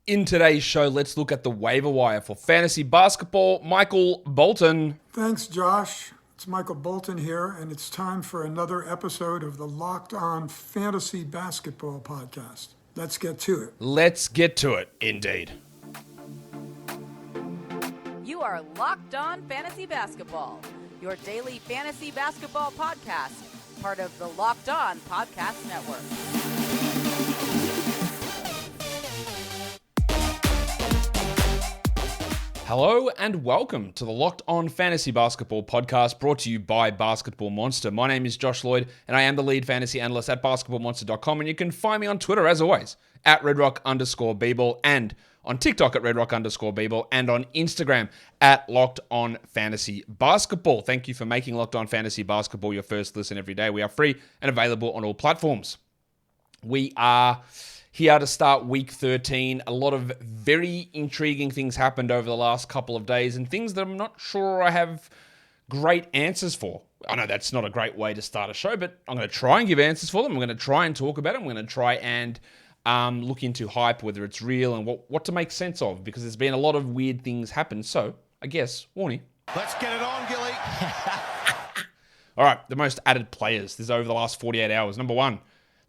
In today's show, let's look at the waiver wire for fantasy basketball. Michael Bolton. Thanks, Josh. It's Michael Bolton here, and it's time for another episode of the Locked On Fantasy Basketball Podcast. Let's get to it. Let's get to it, indeed. You are Locked On Fantasy Basketball, your daily fantasy basketball podcast, part of the Locked On Podcast Network. Hello and welcome to the Locked On Fantasy Basketball Podcast, brought to you by Basketball Monster. My name is Josh Lloyd, and I am the lead fantasy analyst at basketballmonster.com, and you can find me on Twitter, as always, at redrock_bball, and on TikTok at redrock_bball, and on Instagram at Locked On Fantasy Basketball. Thank you for making Locked On Fantasy Basketball your first listen every day. We are free and available on all platforms. We are here to start week 13. A lot of very intriguing things happened over the last couple of days, and things that I'm not sure I have great answers for. I know that's not a great way to start a show, but I'm going to try and give answers for them. I'm going to try and talk about it. I'm going to try and look into hype, whether it's real and what to make sense of, because there's been a lot of weird things happen. So I guess, Warnie. Let's get it on, Gilly. All right, the most added players. This is over the last 48 hours. Number one,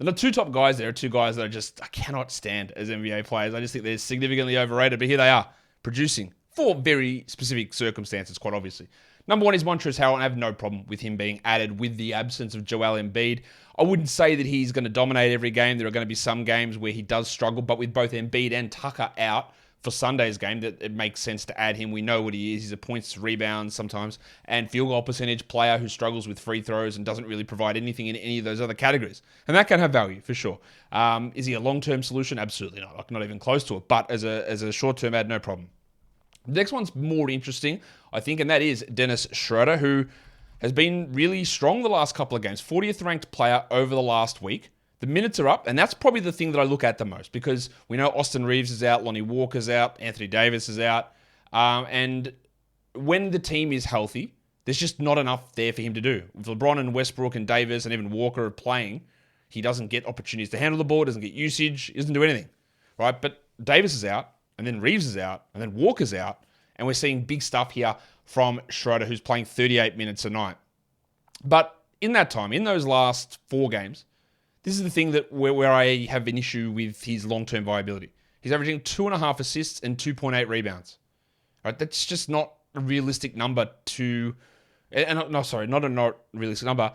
the two top guys there are two guys that I cannot stand as NBA players. I just think they're significantly overrated, but here they are, producing for very specific circumstances, quite obviously. Number one is Montrezl Harrell, and I have no problem with him being added with the absence of Joel Embiid. I wouldn't say that he's going to dominate every game. There are going to be some games where he does struggle, but with both Embiid and Tucker out for Sunday's game, that it makes sense to add him. We know what he is. He's a points, rebounds sometimes, and field goal percentage player who struggles with free throws and doesn't really provide anything in any of those other categories. And that can have value, for sure. Is he a long-term solution? Absolutely not. Like, not even close to it. But as a short-term add, no problem. The next one's more interesting, I think, and that is Dennis Schroeder, who has been really strong the last couple of games. 40th ranked player over the last week. The minutes are up, and that's probably the thing that I look at the most, because we know Austin Reeves is out, Lonnie Walker's out, Anthony Davis is out, and when the team is healthy, there's just not enough there for him to do. If LeBron and Westbrook and Davis and even Walker are playing, he doesn't get opportunities to handle the ball, doesn't get usage, he doesn't do anything, right? But Davis is out, and then Reeves is out, and then Walker's out, and we're seeing big stuff here from Schroeder, who's playing 38 minutes a night. But in that time, in those last 4 games, this is the thing that where I have an issue with his long-term viability. He's averaging 2.5 assists and 2.8 rebounds. Right? That's just not a realistic number to... not a realistic number.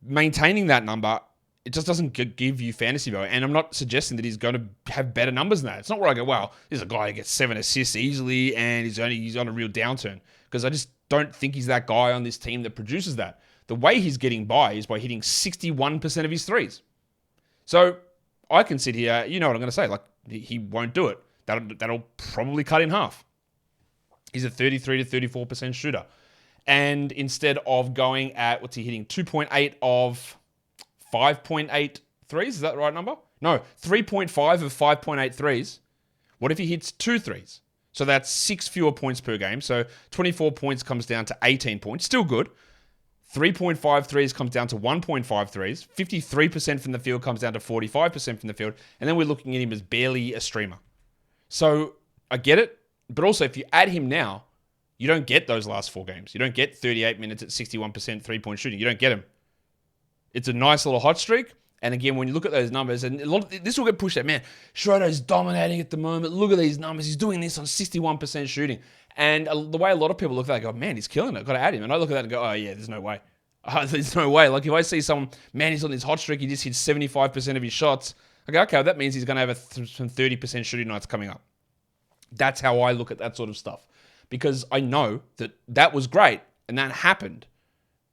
Maintaining that number, it just doesn't give you fantasy value. And I'm not suggesting that he's going to have better numbers than that. It's not where I go, wow, this is a guy who gets 7 assists easily and he's on a real downturn. Because I just don't think he's that guy on this team that produces that. The way he's getting by is by hitting 61% of his threes. So I can sit here, you know what I'm going to say, like he won't do it. That'll probably cut in half. He's a 33 to 34% shooter. And instead of going at, what's he hitting, 2.8 of 5.8 threes? Is that the right number? No, 3.5 of 5.8 threes. What if he hits 2 threes? So that's 6 fewer points per game. So 24 points comes down to 18 points. Still good. 3.5 threes comes down to 1.5 threes. 53% from the field comes down to 45% from the field. And then we're looking at him as barely a streamer. So I get it. But also, if you add him now, you don't get those last 4 games. You don't get 38 minutes at 61% 3-point shooting. You don't get him. It's a nice little hot streak. And again, when you look at those numbers, and this will get pushed out, man, Schroeder's dominating at the moment. Look at these numbers. He's doing this on 61% shooting. And the way a lot of people look at that, go, man, he's killing it. Got to add him. And I look at that and go, oh, yeah, there's no way. There's no way. Like, if I see someone, man, he's on this hot streak, he just hits 75% of his shots, I go, okay, well, that means he's going to have some 30% shooting nights coming up. That's how I look at that sort of stuff. Because I know that was great, and that happened.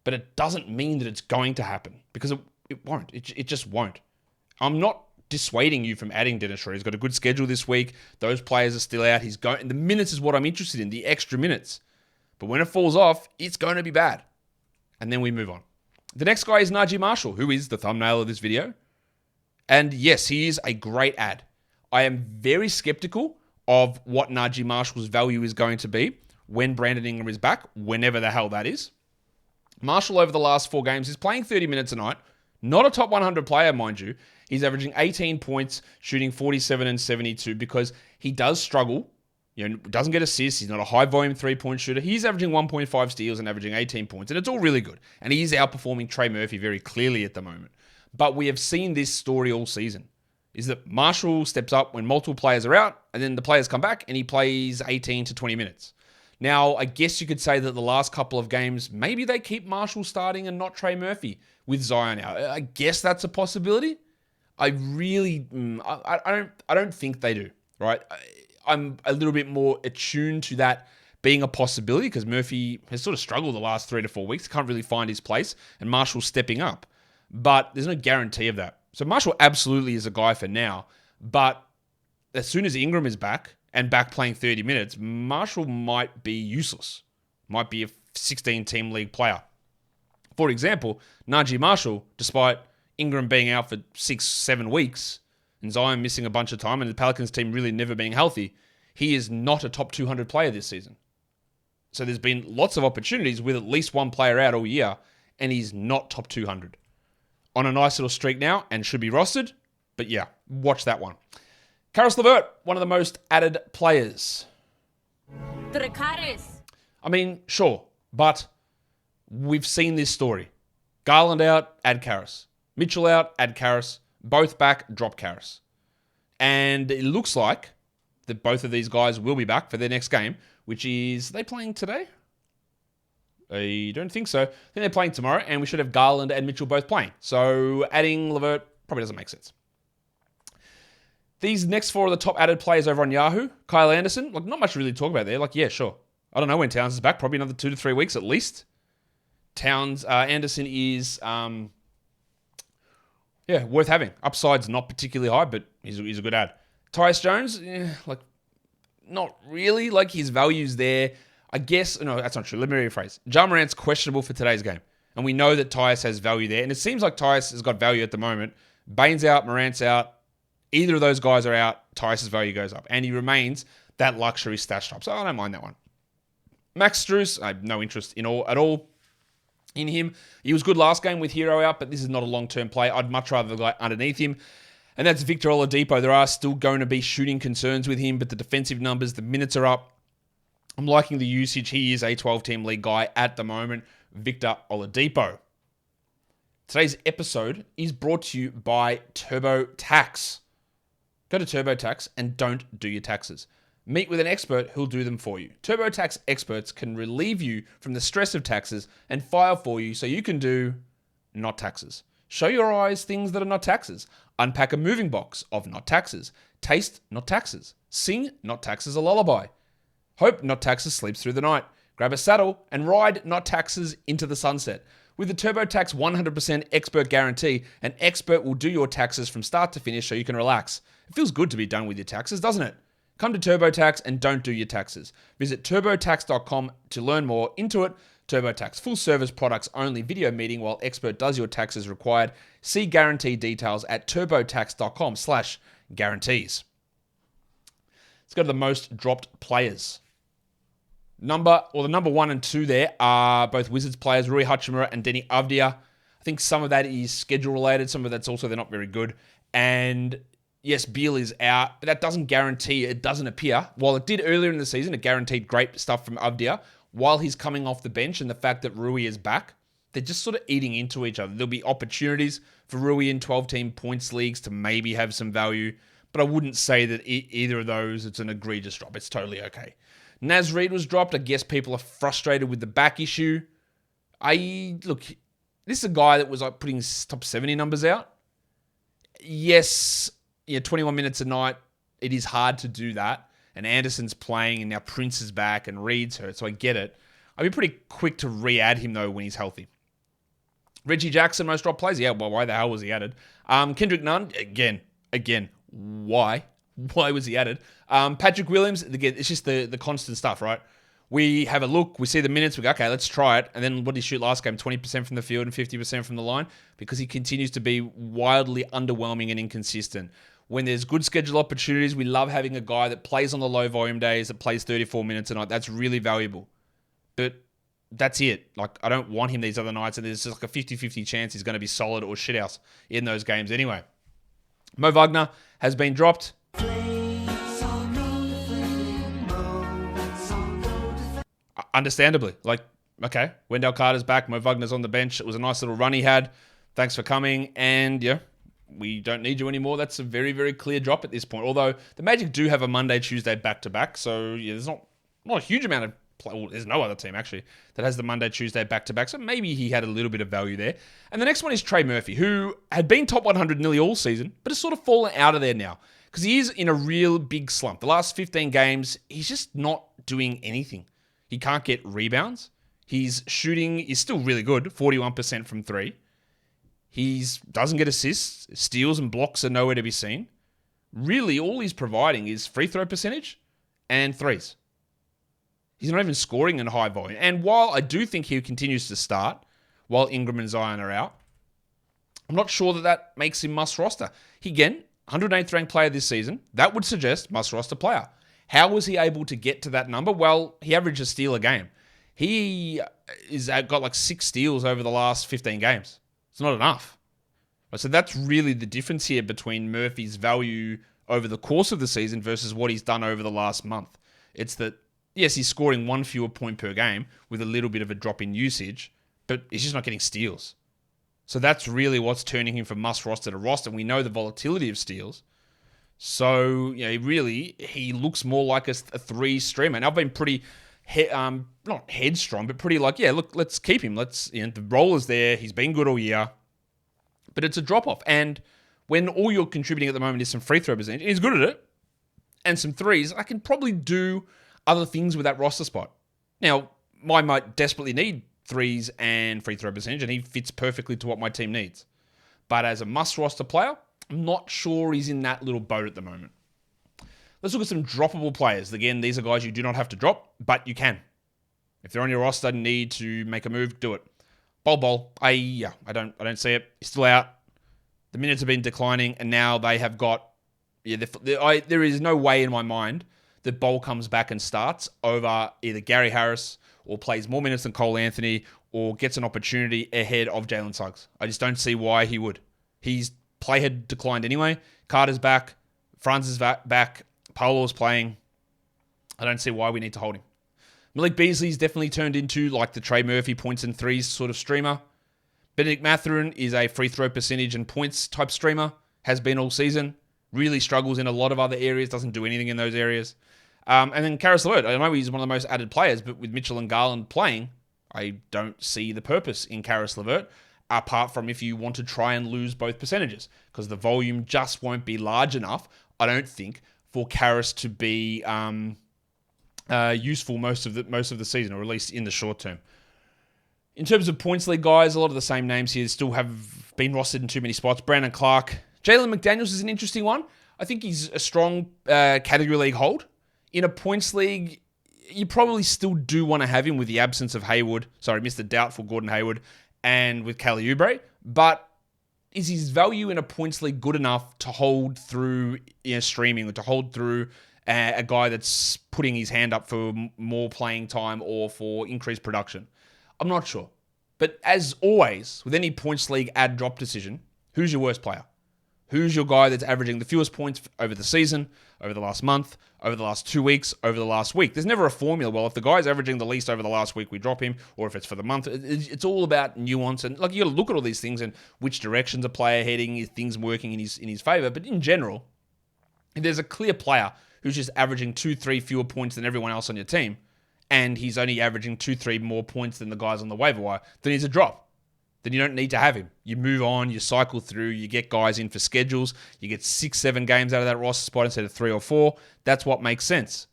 But it doesn't mean that it's going to happen. Because it won't. It just won't. I'm not dissuading you from adding Dennis Schroeder. He's got a good schedule this week. Those players are still out. He's going. The minutes is what I'm interested in, the extra minutes. But when it falls off, it's going to be bad. And then we move on. The next guy is Naji Marshall, who is the thumbnail of this video. And yes, he is a great ad. I am very skeptical of what Naji Marshall's value is going to be when Brandon Ingram is back, whenever the hell that is. Marshall, over the last 4 games, is playing 30 minutes a night. Not a top 100 player, mind you. He's averaging 18 points, shooting 47 and 72 because he does struggle. Doesn't get assists. He's not a high volume 3-point shooter. He's averaging 1.5 steals and averaging 18 points, and it's all really good. And he is outperforming Trey Murphy very clearly at the moment. But we have seen this story all season, is that Marshall steps up when multiple players are out, and then the players come back, and he plays 18 to 20 minutes. Now, I guess you could say that the last couple of games, maybe they keep Marshall starting and not Trey Murphy with Zion out. I guess that's a possibility. I don't think they do, right? I'm a little bit more attuned to that being a possibility because Murphy has sort of struggled the last 3 to 4 weeks. Can't really find his place, and Marshall's stepping up. But there's no guarantee of that. So Marshall absolutely is a guy for now, but as soon as Ingram is back and back playing 30 minutes, Marshall might be useless. Might be a 16-team league player. For example, Naji Marshall, despite Ingram being out for 6-7 weeks and Zion missing a bunch of time and the Pelicans team really never being healthy, he is not a top 200 player this season. So there's been lots of opportunities with at least one player out all year, and he's not top 200. On a nice little streak now and should be rostered, but yeah, watch that one. Caris LeVert, one of the most added players. I mean, sure, but we've seen this story. Garland out, add Caris. Mitchell out, add Caris. Both back, drop Caris. And it looks like that both of these guys will be back for their next game, which is, are they playing today? I don't think so. I think they're playing tomorrow, and we should have Garland and Mitchell both playing. So adding LeVert probably doesn't make sense. These next 4 are the top added players over on Yahoo. Kyle Anderson, not much really to talk about there. Yeah, sure. I don't know when Towns is back. Probably another 2 to 3 weeks at least. Anderson is, worth having. Upside's not particularly high, but he's a good add. Tyus Jones, not really. His value's there. I guess, no, that's not true. Let me rephrase. Ja Morant's questionable for today's game. And we know that Tyus has value there. And it seems like Tyus has got value at the moment. Bane's out, Morant's out. Either of those guys are out, Tyus' value goes up. And he remains that luxury stash top. So I don't mind that one. Max Strus, I have no interest at all in him. He was good last game with Hero out, but this is not a long-term play. I'd much rather the guy underneath him. And that's Victor Oladipo. There are still going to be shooting concerns with him, but the defensive numbers, the minutes are up. I'm liking the usage. He is a 12-team league guy at the moment, Victor Oladipo. Today's episode is brought to you by TurboTax. Go to TurboTax and don't do your taxes. Meet with an expert who'll do them for you. TurboTax experts can relieve you from the stress of taxes and file for you so you can do not taxes. Show your eyes things that are not taxes. Unpack a moving box of not taxes. Taste not taxes. Sing not taxes a lullaby. Hope not taxes sleeps through the night. Grab a saddle and ride not taxes into the sunset. With the TurboTax 100% expert guarantee, an expert will do your taxes from start to finish so you can relax. It feels good to be done with your taxes, doesn't it? Come to TurboTax and don't do your taxes. Visit TurboTax.com to learn more. Intuit, TurboTax, full service products only, video meeting while expert does your taxes required. See guarantee details at TurboTax.com/guarantees. Let's go to the most dropped players. The number 1 and 2 there are both Wizards players, Rui Hachimura and Deni Avdija. I think some of that is schedule related. Some of that's also they're not very good. And yes, Beal is out, but that doesn't guarantee, it doesn't appear. While it did earlier in the season, it guaranteed great stuff from Avdija. While he's coming off the bench and the fact that Rui is back, they're just sort of eating into each other. There'll be opportunities for Rui in 12-team points leagues to maybe have some value, but I wouldn't say that either of those, it's an egregious drop. It's totally okay. Naz Reid was dropped. I guess people are frustrated with the back issue. Look, this is a guy that was putting his top 70 numbers out. Yes, 21 minutes a night. It is hard to do that. And Anderson's playing, and now Prince is back, and Reed's hurt, so I get it. I'd be pretty quick to re-add him, though, when he's healthy. Reggie Jackson, most dropped plays. Yeah, well, why the hell was he added? Kendrick Nunn, again, why? Why was he added? Patrick Williams, again, it's just the constant stuff, right? We have a look, we see the minutes, we go, okay, let's try it. And then what did he shoot last game? 20% from the field and 50% from the line? Because he continues to be wildly underwhelming and inconsistent. When there's good schedule opportunities, we love having a guy that plays on the low volume days, that plays 34 minutes a night. That's really valuable. But that's it. I don't want him these other nights, and there's just a 50-50 chance he's going to be solid or shithouse in those games anyway. Mo Wagner has been dropped. Understandably. Okay, Wendell Carter's back. Mo Wagner's on the bench. It was a nice little run he had. Thanks for coming. And, we don't need you anymore. That's a very, very clear drop at this point. Although the Magic do have a Monday, Tuesday back-to-back. So, there's not a huge amount of play. Well, there's no other team, actually, that has the Monday, Tuesday back-to-back. So maybe he had a little bit of value there. And the next one is Trey Murphy, who had been top 100 nearly all season, but has sort of fallen out of there now. Because he is in a real big slump. The last 15 games, he's just not doing anything. He can't get rebounds. His shooting is still really good, 41% from three. He doesn't get assists. Steals and blocks are nowhere to be seen. Really, all he's providing is free throw percentage and threes. He's not even scoring in high volume. And while I do think he continues to start while Ingram and Zion are out, I'm not sure that makes him must roster. He, again, 108th ranked player this season. That would suggest must roster player. How was he able to get to that number? Well, he averaged a steal a game. He got 6 steals over the last 15 games. It's not enough. So that's really the difference here between Murphy's value over the course of the season versus what he's done over the last month. It's that, yes, he's scoring 1 fewer point per game with a little bit of a drop in usage, but he's just not getting steals. So that's really what's turning him from must roster to roster. And we know the volatility of steals. So, he looks more like a 3 streamer. And I've been pretty, not headstrong, but pretty let's keep him. The role is there. He's been good all year. But it's a drop-off. And when all you're contributing at the moment is some free throw percentage, he's good at it, and some threes, I can probably do other things with that roster spot. Now, I might desperately need threes and free throw percentage, and he fits perfectly to what my team needs. But as a must-roster player, I'm not sure he's in that little boat at the moment. Let's look at some droppable players. Again, these are guys you do not have to drop, but you can. If they're on your roster and need to make a move, do it. Bol. I don't see it. He's still out. The minutes have been declining, and now they have got... there is no way in my mind that Bol comes back and starts over either Gary Harris or plays more minutes than Cole Anthony or gets an opportunity ahead of Jalen Suggs. I just don't see why he would. His play had declined anyway. Carter's back. Franz is back. Paolo's playing. I don't see why we need to hold him. Malik Beasley's definitely turned into the Trey Murphy points and threes sort of streamer. Benedict Mathurin is a free throw percentage and points type streamer. Has been all season. Really struggles in a lot of other areas. Doesn't do anything in those areas. And then Karis LeVert. I know he's one of the most added players, but with Mitchell and Garland playing, I don't see the purpose in Karis LeVert, apart from if you want to try and lose both percentages, because the volume just won't be large enough, I don't think, for Karis to be useful most of the season, or at least in the short term. In terms of points league guys, a lot of the same names here still have been rostered in too many spots. Brandon Clark. Jalen McDaniels is an interesting one. I think he's a strong category league hold. In a points league, you probably still do want to have him with the absence of Mr. Doubtful Gordon Hayward, and with Kelly Oubre. But is his value in a points league good enough to hold through streaming, or to hold through a guy that's putting his hand up for more playing time or for increased production? I'm not sure. But as always, with any points league add drop decision, who's your worst player? Who's your guy that's averaging the fewest points over the season, over the last month, over the last 2 weeks, over the last week? There's never a formula. Well, if the guy's averaging the least over the last week, we drop him, or if it's for the month. It's all about nuance, and you got to look at all these things and which directions a player heading, is things working in his favor. But in general, if there's a clear player who's just averaging 2-3 fewer points than everyone else on your team, and he's only averaging 2-3 more points than the guys on the waiver wire, then he's a drop. Then you don't need to have him. You move on, you cycle through, you get guys in for schedules, you get 6-7 games out of that roster spot instead of 3 or 4. That's what makes sense.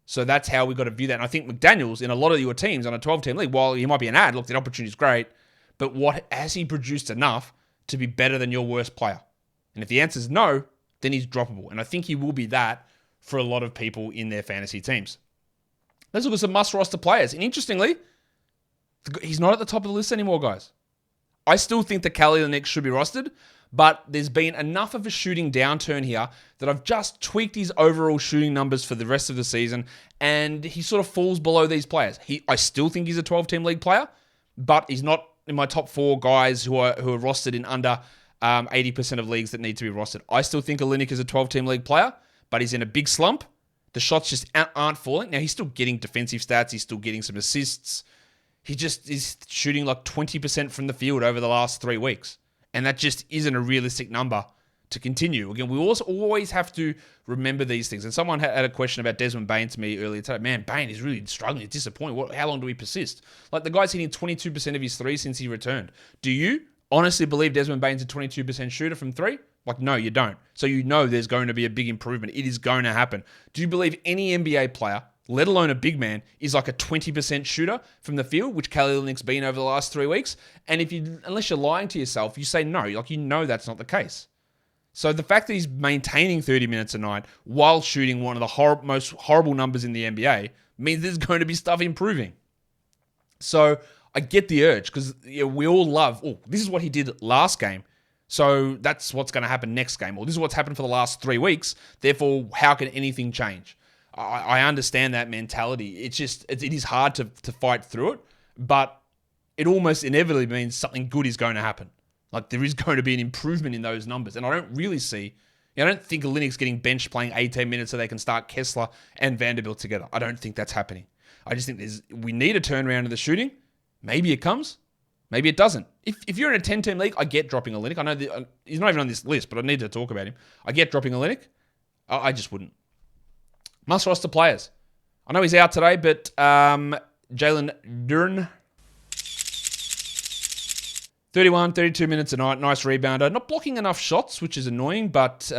So that's how we've got to view that. And I think McDaniels, in a lot of your teams on a 12-team league, while he might be an ad, look, the opportunity's great, but has he produced enough to be better than your worst player? And if the answer is no, then he's droppable. And I think he will be that for a lot of people in their fantasy teams. Let's look at some must-roster players. And interestingly, he's not at the top of the list anymore, guys. I still think that Kelly Olynyk should be rostered, but there's been enough of a shooting downturn here that I've just tweaked his overall shooting numbers for the rest of the season, and he sort of falls below these players. I still think he's a 12-team league player, but he's not in my top 4 guys who are rostered in under 80% of leagues that need to be rostered. I still think Olynyk is a 12-team league player, but he's in a big slump. The shots just aren't falling. Now, he's still getting defensive stats. He's still getting some assists. He just is shooting like 20% from the field over the last 3 weeks. And that just isn't a realistic number to continue. Again, we also always have to remember these things. And someone had a question about Desmond Bane to me earlier today. Man, Bane is really struggling. It's disappointing. How long do we persist? Like, the guy's hitting 22% of his threes since he returned. Do you honestly believe Desmond Bane's a 22% shooter from three? Like, no, you don't. So you know there's going to be a big improvement. It is going to happen. Do you believe any NBA player, let alone a big man, is like a 20% shooter from the field, which Kelly Olynyk's been over the last 3 weeks? And unless you're lying to yourself, you say no. Like, you know that's not the case. So the fact that he's maintaining 30 minutes a night while shooting one of the most horrible numbers in the NBA means there's going to be stuff improving. So I get the urge because we all love, this is what he did last game. So that's what's going to happen next game. Or this is what's happened for the last 3 weeks. Therefore, how can anything change? I understand that mentality. It's just, it is hard to fight through it, but it almost inevitably means something good is going to happen. Like, there is going to be an improvement in those numbers. And I don't really see, I don't think Olynyk's getting benched playing 18 minutes so they can start Kessler and Vanderbilt together. I don't think that's happening. I just think we need a turnaround in the shooting. Maybe it comes. Maybe it doesn't. If you're in a 10-team league, I get dropping Olynyk. I know he's not even on this list, but I need to talk about him. I get dropping Olynyk. I just wouldn't. Must roster players. I know he's out today, but Jalen Duren, 31, 32 minutes a night, nice rebounder. Not blocking enough shots, which is annoying, but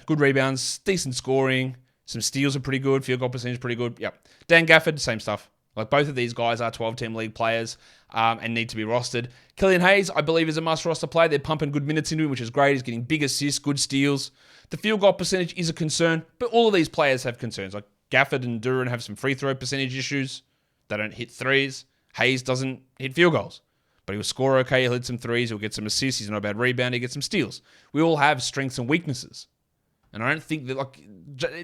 good rebounds, decent scoring. Some steals are pretty good. Field goal percentage pretty good. Yep. Dan Gafford, same stuff. Like, both of these guys are 12-team league players and need to be rostered. Killian Hayes, I believe, is a must-roster player. They're pumping good minutes into him, which is great. He's getting big assists, good steals. The field goal percentage is a concern, but all of these players have concerns. Like, Gafford and Duren have some free throw percentage issues. They don't hit threes. Hayes doesn't hit field goals. But he'll score okay. He'll hit some threes. He'll get some assists. He's not a bad rebounder. He gets some steals. We all have strengths and weaknesses. And I don't think that, like,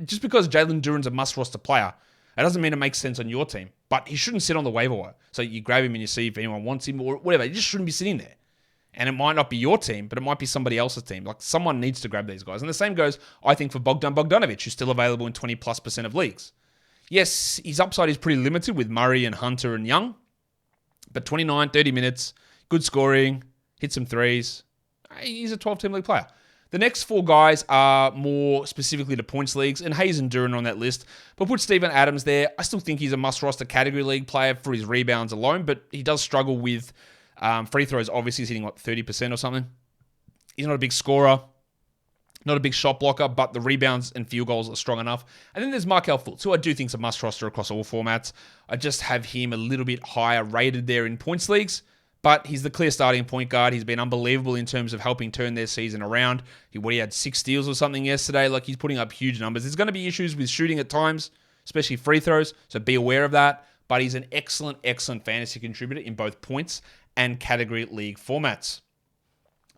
just because Jalen Duren's a must-roster player, it doesn't mean it makes sense on your team. But he shouldn't sit on the waiver wire. So you grab him and you see if anyone wants him or whatever. He just shouldn't be sitting there. And it might not be your team, but it might be somebody else's team. Like, someone needs to grab these guys. And the same goes, I think, for Bogdan Bogdanovic, who's still available in 20+% of leagues. Yes, his upside is pretty limited with Murray and Hunter and Young. But 29, 30 minutes, good scoring, hit some threes. He's a 12-team league player. The next 4 guys are more specifically to points leagues, and Hayes and Duren on that list. But put Steven Adams there. I still think he's a must-roster category league player for his rebounds alone, but he does struggle with free throws. Obviously, he's hitting, 30% or something. He's not a big scorer, not a big shot blocker, but the rebounds and field goals are strong enough. And then there's Markelle Fultz, who I do think is a must-roster across all formats. I just have him a little bit higher rated there in points leagues. But he's the clear starting point guard. He's been unbelievable in terms of helping turn their season around. He had 6 steals or something yesterday. Like, he's putting up huge numbers. There's going to be issues with shooting at times, especially free throws, so be aware of that. But he's an excellent, excellent fantasy contributor in both points and category league formats.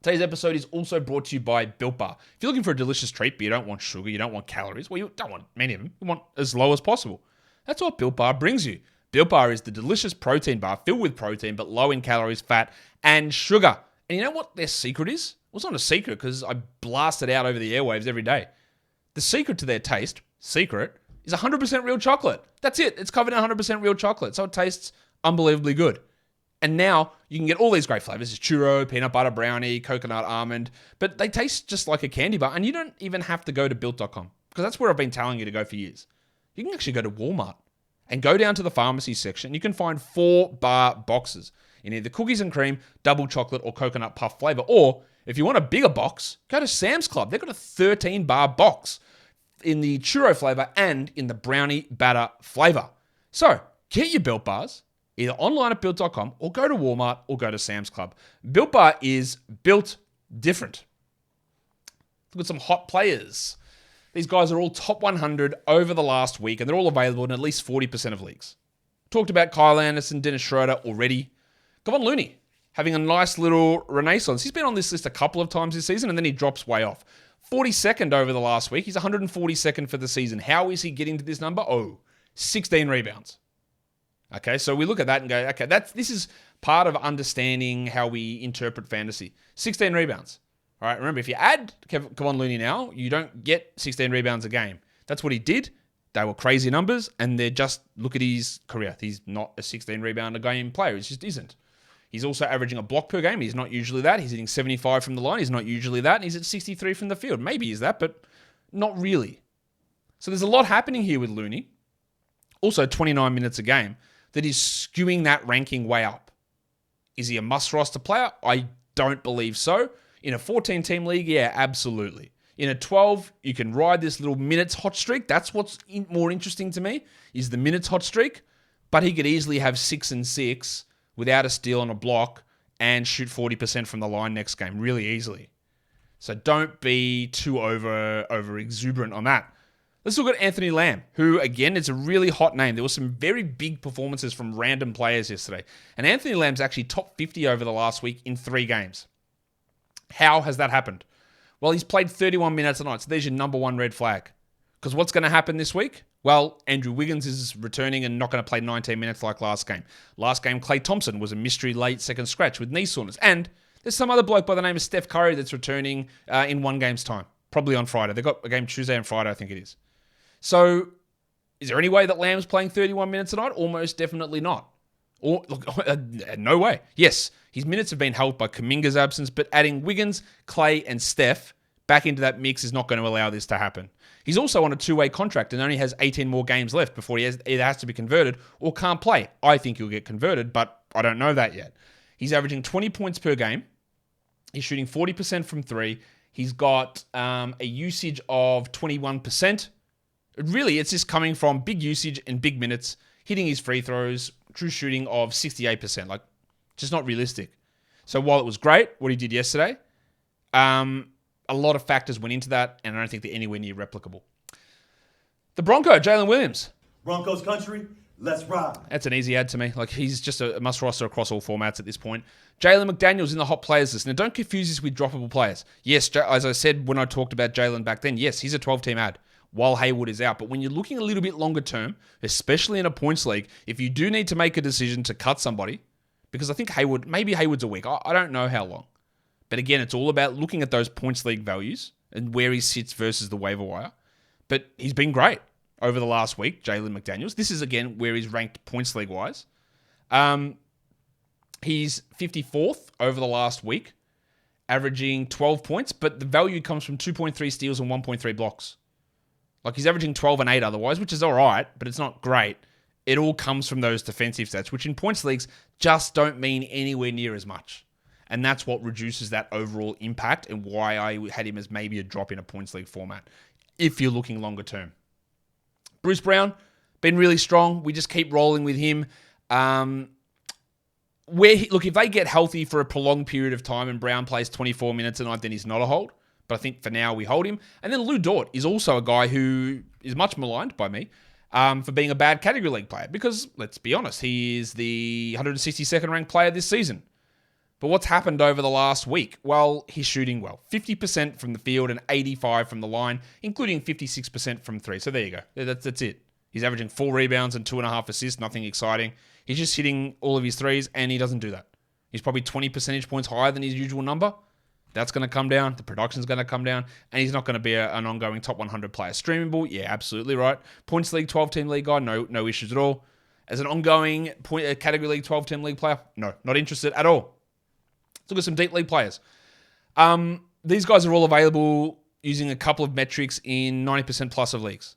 Today's episode is also brought to you by Built Bar. If you're looking for a delicious treat, but you don't want sugar, you don't want calories, well, you don't want many of them. You want as low as possible. That's what Built Bar brings you. Built Bar is the delicious protein bar filled with protein, but low in calories, fat, and sugar. And you know what their secret is? Well, it's not a secret because I blast it out over the airwaves every day. The secret to their taste, is 100% real chocolate. That's it. It's covered in 100% real chocolate. So it tastes unbelievably good. And now you can get all these great flavors. It's churro, peanut butter brownie, coconut almond. But they taste just like a candy bar. And you don't even have to go to Built.com because that's where I've been telling you to go for years. You can actually go to Walmart and go down to the pharmacy section. You can find 4-bar boxes in either cookies and cream, double chocolate, or coconut puff flavor. Or if you want a bigger box, go to Sam's Club. They've got a 13-bar box in the churro flavor and in the brownie batter flavor. So get your Built Bars either online at Built.com or go to Walmart or go to Sam's Club. Built Bar is built different. Look at some hot players. These guys are all top 100 over the last week, and they're all available in at least 40% of leagues. Talked about Kyle Anderson, Dennis Schroeder already. Kevon Looney having a nice little renaissance. He's been on this list a couple of times this season, and then he drops way off. 42nd over the last week. He's 142nd for the season. How is he getting to this number? 16 rebounds. Okay, so we look at that and go, okay, this is part of understanding how we interpret fantasy. 16 rebounds. All right, remember, if you add Kevon Looney now, you don't get 16 rebounds a game. That's what he did. They were crazy numbers, and they're just, look at his career. He's not a 16 rebound a game player. He just isn't. He's also averaging a block per game. He's not usually that. He's hitting 75 from the line. He's not usually that. And he's at 63 from the field. Maybe he's that, but not really. So there's a lot happening here with Looney. Also, 29 minutes a game that is skewing that ranking way up. Is he a must-roster player? I don't believe so. In a 14-team league, yeah, absolutely. In a 12, you can ride this little minutes hot streak. That's what's more interesting to me, is the minutes hot streak. But he could easily have 6 and 6 without a steal and a block and shoot 40% from the line next game really easily. So don't be too over exuberant on that. Let's look at Anthony Lam, who, again, is a really hot name. There were some very big performances from random players yesterday. And Anthony Lam's actually top 50 over the last week in 3 games. How has that happened? Well, he's played 31 minutes a night, so there's your number one red flag. Because what's going to happen this week? Well, Andrew Wiggins is returning and not going to play 19 minutes like last game. Last game, Klay Thompson was a mystery late second scratch with knee soreness. And there's some other bloke by the name of Steph Curry that's returning in 1 game's time, probably on Friday. They've got a game Tuesday and Friday, I think it is. So, is there any way that Lamb's playing 31 minutes a night? Almost definitely not. Or look, no way. Yes, his minutes have been helped by Kuminga's absence, but adding Wiggins, Klay, and Steph back into that mix is not going to allow this to happen. He's also on a 2-way contract and only has 18 more games left before he either has to be converted or can't play. I think he'll get converted, but I don't know that yet. He's averaging 20 points per game. He's shooting 40% from 3. He's got a usage of 21%. Really, it's just coming from big usage and big minutes, hitting his free throws, true shooting of 68%. Like, just not realistic. So while it was great, what he did yesterday, a lot of factors went into that, and I don't think they're anywhere near replicable. The Bronco, Jalen Williams. Broncos country, let's ride. That's an easy add to me. Like, he's just a must roster across all formats at this point. Jalen McDaniels in the hot players list. Now, don't confuse this with droppable players. Yes, as I said when I talked about Jalen back then, yes, he's a 12-team ad while Hayward is out. But when you're looking a little bit longer term, especially in a points league, if you do need to make a decision to cut somebody, because I think maybe Hayward's a week. I don't know how long. But again, it's all about looking at those points league values and where he sits versus the waiver wire. But he's been great over the last week, Jalen McDaniels. This is, again, where he's ranked points league-wise. He's 54th over the last week, averaging 12 points, but the value comes from 2.3 steals and 1.3 blocks. Like, he's averaging 12 and 8 otherwise, which is all right, but it's not great. It all comes from those defensive stats, which in points leagues just don't mean anywhere near as much. And that's what reduces that overall impact and why I had him as maybe a drop in a points league format, if you're looking longer term. Bruce Brown, been really strong. We just keep rolling with him. If they get healthy for a prolonged period of time and Brown plays 24 minutes a night, then he's not a hold. But I think for now we hold him. And then Lou Dort is also a guy who is much maligned by me for being a bad category league player. Because, let's be honest, he is the 162nd ranked player this season. But what's happened over the last week? Well, he's shooting well. 50% from the field and 85% from the line, including 56% from 3. So there you go. That's it. He's averaging 4 rebounds and 2.5 assists. Nothing exciting. He's just hitting all of his threes, and he doesn't do that. He's probably 20 percentage points higher than his usual number. That's going to come down. The production's going to come down. And he's not going to be an ongoing top 100 player. Streamable? Yeah, absolutely right. Points league, 12-team league guy? No issues at all. As an ongoing category league, 12-team league player? No, not interested at all. Let's look at some deep league players. These guys are all available using a couple of metrics in 90% plus of leagues.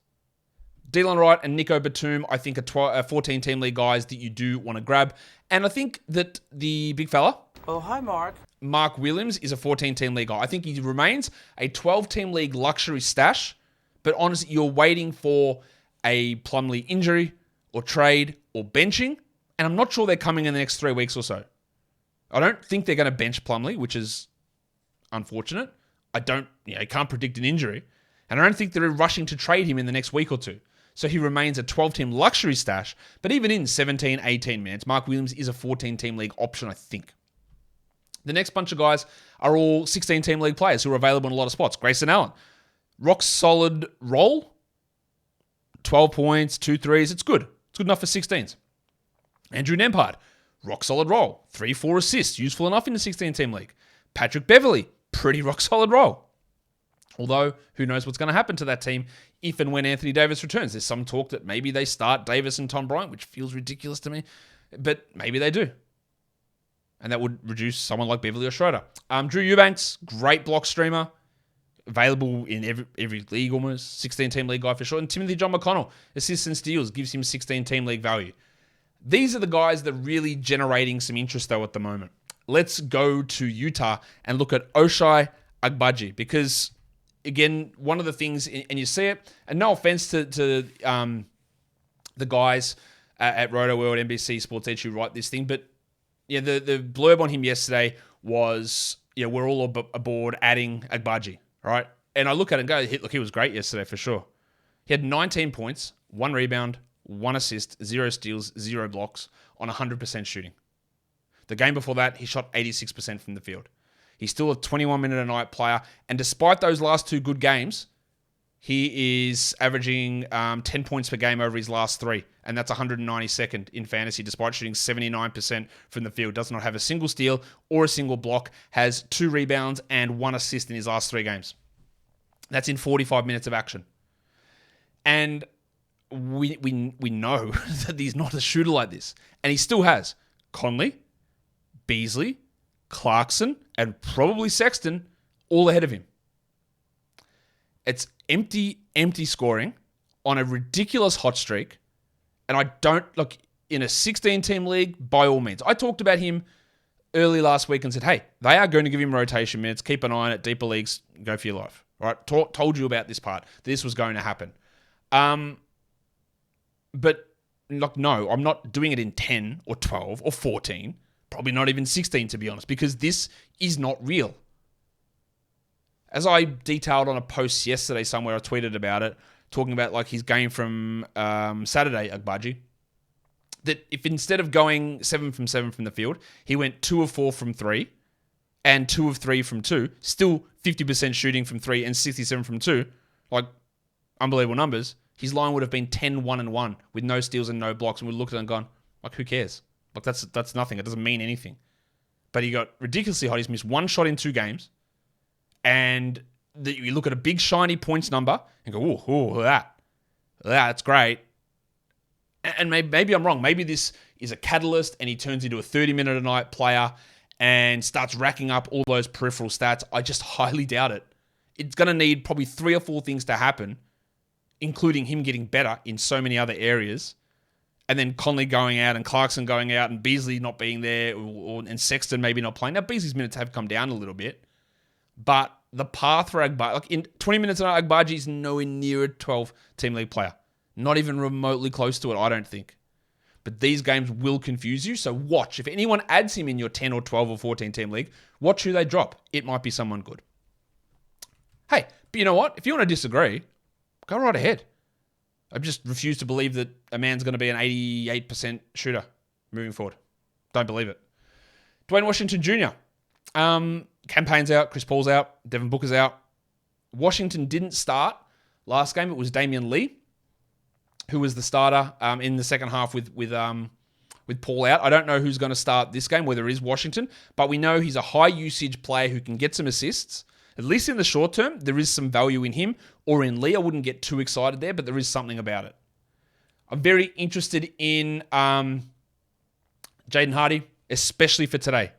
Delon Wright and Nico Batum, I think, are 14-team league guys that you do want to grab. And I think that the big fella... Oh, hi, Mark. Mark Williams is a 14-team league guy. I think he remains a 12-team league luxury stash, but honestly, you're waiting for a Plumlee injury or trade or benching, and I'm not sure they're coming in the next 3 weeks or so. I don't think they're going to bench Plumlee, which is unfortunate. You can't predict an injury, and I don't think they're rushing to trade him in the next week or two. So he remains a 12-team luxury stash, but even in 17, 18 minutes, Mark Williams is a 14-team league option, I think. The next bunch of guys are all 16-team league players who are available in a lot of spots. Grayson Allen, rock solid role, 12 points, 2 threes. It's good. It's good enough for 16s. Andrew Nembhard, rock solid role, 3-4 assists, useful enough in the 16-team league. Patrick Beverley, pretty rock solid role. Although, who knows what's going to happen to that team if and when Anthony Davis returns. There's some talk that maybe they start Davis and Tom Bryant, which feels ridiculous to me, but maybe they do. And that would reduce someone like Beverly or Schroeder. Drew Eubanks, great block streamer, available in every league almost, 16-team league guy for sure. And Timothy John McConnell, assists and steals, gives him 16-team league value. These are the guys that are really generating some interest though at the moment. Let's go to Utah and look at Ochai Agbaji because, again, one of the things, and you see it, and no offense to the guys at Roto World, NBC Sports Edge who write this thing, but yeah, the blurb on him yesterday was, we're all aboard adding Agbaji, right? And I look at it and go, look, he was great yesterday for sure. He had 19 points, 1 rebound, 1 assist, 0 steals, 0 blocks on 100% shooting. The game before that, he shot 86% from the field. He's still a 21-minute-a-night player. And despite those last 2 good games, he is averaging 10 points per game over his last 3. And that's 192nd in fantasy, despite shooting 79% from the field. Does not have a single steal or a single block. Has 2 rebounds and 1 assist in his last 3 games. That's in 45 minutes of action. And we know that he's not a shooter like this. And he still has Conley, Beasley, Clarkson, and probably Sexton all ahead of him. It's empty scoring on a ridiculous hot streak. And I don't, look, in a 16-team league, by all means. I talked about him early last week and said, hey, they are going to give him rotation minutes. Keep an eye on it. Deeper leagues, go for your life. Right? Told you about this part. This was going to happen. But, look, no, I'm not doing it in 10 or 12 or 14. Probably not even 16, to be honest, because this is not real. As I detailed on a post yesterday somewhere, I tweeted about it, talking about like his game from Saturday, Agbaji, that if instead of going 7 from 7 from the field, he went 2 of 4 from 3 and 2 of 3 from 2, still 50% shooting from 3 and 67 from 2, like unbelievable numbers, his line would have been 10-1-1 with no steals and no blocks, and we looked at it and gone, like, who cares? Like, that's nothing. It doesn't mean anything. But he got ridiculously hot. He's missed 1 shot in 2 games. And you look at a big, shiny points number and go, ooh, that's great. And maybe I'm wrong. Maybe this is a catalyst and he turns into a 30-minute-a-night player and starts racking up all those peripheral stats. I just highly doubt it. It's going to need probably 3 or 4 things to happen, including him getting better in so many other areas. And then Conley going out and Clarkson going out and Beasley not being there and Sexton maybe not playing. Now, Beasley's minutes have come down a little bit. But the path for Agbaji, like in 20 minutes, Agbaji is nowhere near a 12-team league player. Not even remotely close to it, I don't think. But these games will confuse you. So watch. If anyone adds him in your 10 or 12 or 14-team league, watch who they drop. It might be someone good. Hey, but you know what? If you want to disagree, go right ahead. I just refuse to believe that a man's going to be an 88% shooter moving forward. Don't believe it. Dwayne Washington Jr. Campaign's out. Chris Paul's out. Devin Booker's out. Washington didn't start last game. It was Damian Lee, who was the starter in the second half with Paul out. I don't know who's going to start this game, whether it is Washington, but we know he's a high-usage player who can get some assists. At least in the short term, there is some value in him or in Lee. I wouldn't get too excited there, but there is something about it. I'm very interested in Jaden Hardy, especially for today.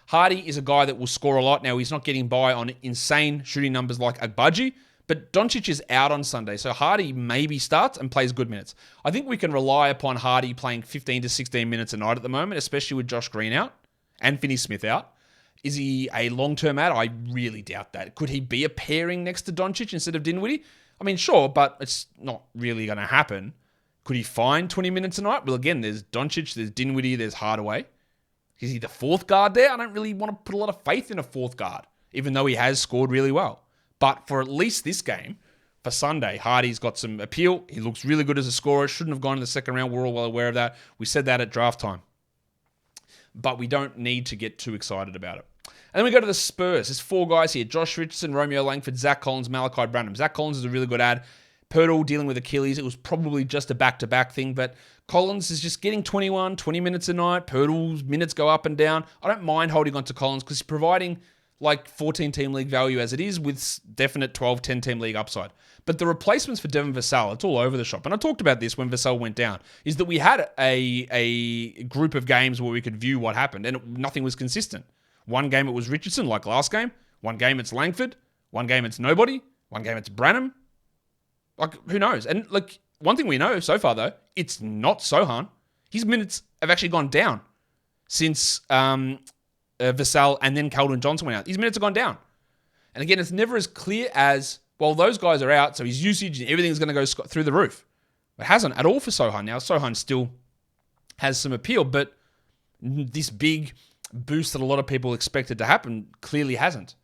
Hardy is a guy that will score a lot. Now, he's not getting by on insane shooting numbers like Agbaji, but Doncic is out on Sunday, so Hardy maybe starts and plays good minutes. I think we can rely upon Hardy playing 15 to 16 minutes a night at the moment, especially with Josh Green out and Finney-Smith out. Is he a long-term ad? I really doubt that. Could he be a pairing next to Doncic instead of Dinwiddie? I mean, sure, but it's not really going to happen. Could he find 20 minutes a night? Well, again, there's Doncic, there's Dinwiddie, there's Hardaway. Is he the 4th guard there? I don't really want to put a lot of faith in a 4th guard, even though he has scored really well. But for at least this game, for Sunday, Hardy's got some appeal. He looks really good as a scorer. Shouldn't have gone in the second round. We're all well aware of that. We said that at draft time. But we don't need to get too excited about it. And then we go to the Spurs. There's 4 guys here. Josh Richardson, Romeo Langford, Zach Collins, Malachi Branham. Zach Collins is a really good ad. Pirtle dealing with Achilles. It was probably just a back-to-back thing, but Collins is just getting 20 minutes a night. Pirtle's minutes go up and down. I don't mind holding on to Collins because he's providing like 14-team league value as it is with definite 12, 10-team league upside. But the replacements for Devin Vassell, it's all over the shop. And I talked about this when Vassell went down, is that we had a group of games where we could view what happened, and nothing was consistent. One game it was Richardson, like last game. One game it's Langford. One game it's nobody. One game it's Branham. Like, who knows? And like, one thing we know so far, though, it's not Sohan. His minutes have actually gone down since Vassell and then Keldon Johnson went out. His minutes have gone down. And again, it's never as clear as, well, those guys are out, so his usage and everything's going to go through the roof. It hasn't at all for Sohan. Now, Sohan still has some appeal, but this big boost that a lot of people expected to happen clearly hasn't.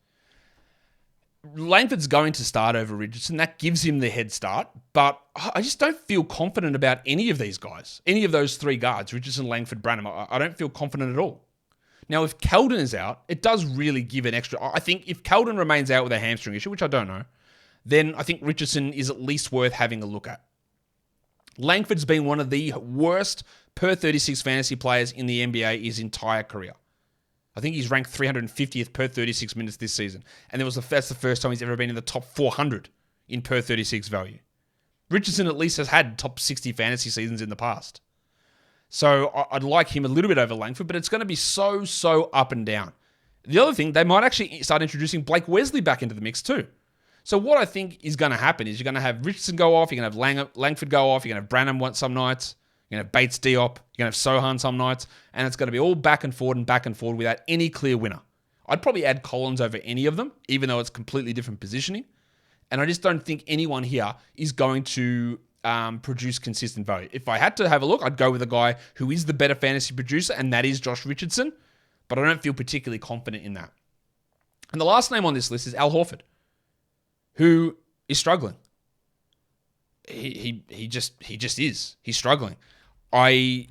Langford's going to start over Richardson. That gives him the head start, but I just don't feel confident about any of these guys. Any of those three guards, Richardson, Langford, Branham. I don't feel confident at all. Now, if Keldon is out, it does really give an extra... I think if Keldon remains out with a hamstring issue, which I don't know, then I think Richardson is at least worth having a look at. Langford's been one of the worst per 36 fantasy players in the NBA his entire career. I think he's ranked 350th per 36 minutes this season. And that's the first time he's ever been in the top 400 in per 36 value. Richardson at least has had top 60 fantasy seasons in the past. So I'd like him a little bit over Langford, but it's going to be so up and down. The other thing, they might actually start introducing Blake Wesley back into the mix too. So what I think is going to happen is you're going to have Richardson go off, you're going to have Langford go off, you're going to have Branham some nights, you're going to have Bates Diop, you're going to have Sohan some nights, and it's going to be all back and forward without any clear winner. I'd probably add Collins over any of them, even though it's completely different positioning. And I just don't think anyone here is going to produce consistent value. If I had to have a look, I'd go with a guy who is the better fantasy producer, and that is Josh Richardson, but I don't feel particularly confident in that. And the last name on this list is Al Horford, who is struggling. He just is. He's struggling. We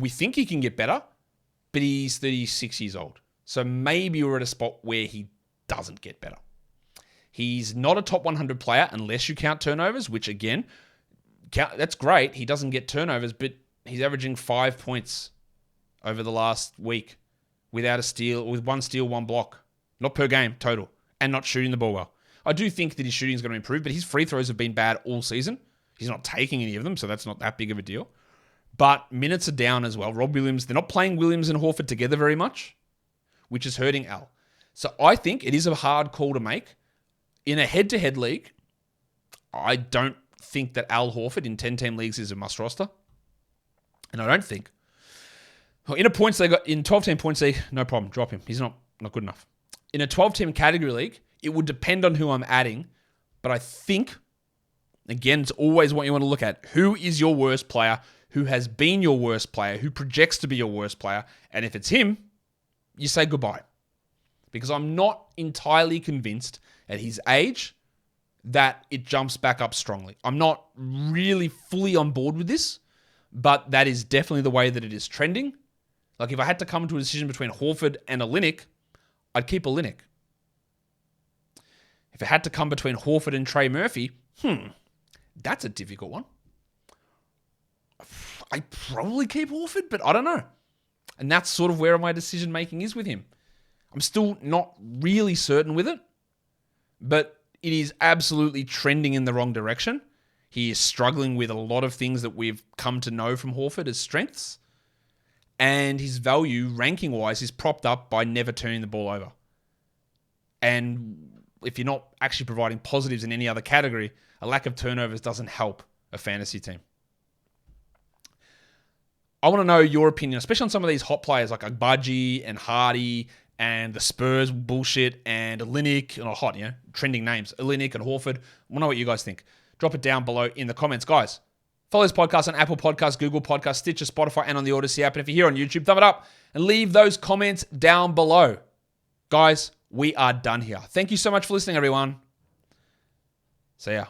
think he can get better, but he's 36 years old. So maybe we're at a spot where he doesn't get better. He's not a top 100 player unless you count turnovers, which again, that's great. He doesn't get turnovers, but he's averaging 5 points over the last week without a steal, with 1 steal, 1 block. Not per game, total. And not shooting the ball well. I do think that his shooting is going to improve, but his free throws have been bad all season. He's not taking any of them, so that's not that big of a deal. But minutes are down as well. Rob Williams, they're not playing Williams and Horford together very much, which is hurting Al. So I think it is a hard call to make. In a head-to-head league, I don't think that Al Horford in 10-team leagues is a must roster. And I don't think. In a 12-team points league, no problem. Drop him. He's not good enough. In a 12-team category league, it would depend on who I'm adding. But I think, again, it's always what you want to look at. Who is your worst player? Who has been your worst player? Who projects to be your worst player? And if it's him, you say goodbye. Because I'm not entirely convinced at his age that it jumps back up strongly. I'm not really fully on board with this, but that is definitely the way that it is trending. Like if I had to come to a decision between Horford and Olynyk, I'd keep Olynyk. If it had to come between Horford and Trey Murphy, that's a difficult one. I'd probably keep Horford, but I don't know. And that's sort of where my decision making is with him. I'm still not really certain with it, but it is absolutely trending in the wrong direction. He is struggling with a lot of things that we've come to know from Horford as strengths. And his value, ranking-wise, is propped up by never turning the ball over. And if you're not actually providing positives in any other category, a lack of turnovers doesn't help a fantasy team. I want to know your opinion, especially on some of these hot players like Agbaji and Hardy and the Spurs bullshit and Olynyk, trending names, Olynyk and Horford. I want to know what you guys think. Drop it down below in the comments. Guys, follow this podcast on Apple Podcasts, Google Podcasts, Stitcher, Spotify, and on the Odyssey app. And if you're here on YouTube, thumb it up and leave those comments down below. Guys, we are done here. Thank you so much for listening, everyone. See ya.